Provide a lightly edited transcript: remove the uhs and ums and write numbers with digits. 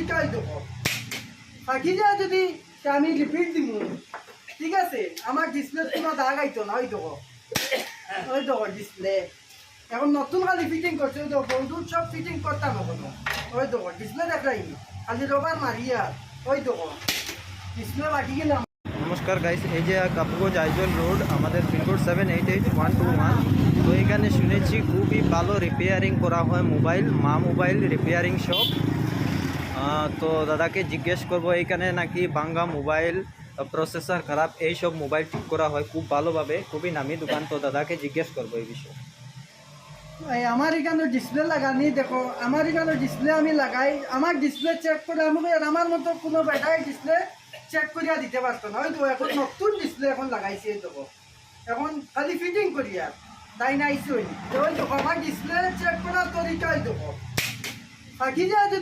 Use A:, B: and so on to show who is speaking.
A: তরিকায় দেখো ফাঁকি যায় যদি আমি রিপিট দিব, ঠিক আছে? আমার ডিসপ্লে কোনো দাগ আইতো না, ওই দেখো ডিসপ্লে এখন নতুন খালি ফিটিং করছে, ওই দেখো বন্ধুর সব ফিটিং করতাম এখনো, ওই দেখো ডিসপ্লে দেখাই খালি রবার মারিয়া, ওই দেখো ডিসপ্লে বাকি গেলাম।
B: নমস্কার গাইস, এই যে কাপুগঞ্জ আইজল রোড, আমাদের পিনকোড 788121। তো এখানে শুনেছি খুবই ভালো রিপেয়ারিং করা হয় মোবাইল, মা মোবাইল রিপেয়ারিং শপ। তো দাদাকে জিজ্ঞেস করব, এখানে নাকি ভাঙ্গা মোবাইল, প্রসেসর খারাপ, এই সব মোবাইল ঠিক করা হয় খুব ভালোভাবে, খুবই নামি দোকান। তো দাদাকে জিজ্ঞেস করবো এই বিষয়ে।
A: আমার এখানে ডিসপ্লে লাগানি দেখো, আমার এখানে ডিসপ্লে আমি লাগাই, আমার ডিসপ্লে চেক করে আমি আমার মতো কোনো ব্যাটারি ডিসপ্লে চেক করিয়া দিতে পারতো না। ওই তো এখন নতুন ডিসপ্লে এখন লাগাইছে, দেখো এখন খালি ফিটিং করিয়া তাই নাইছে। ওই দেখো আমার ডিসপ্লে চেক করার তরিকায় দেখো ফাঁকি যায়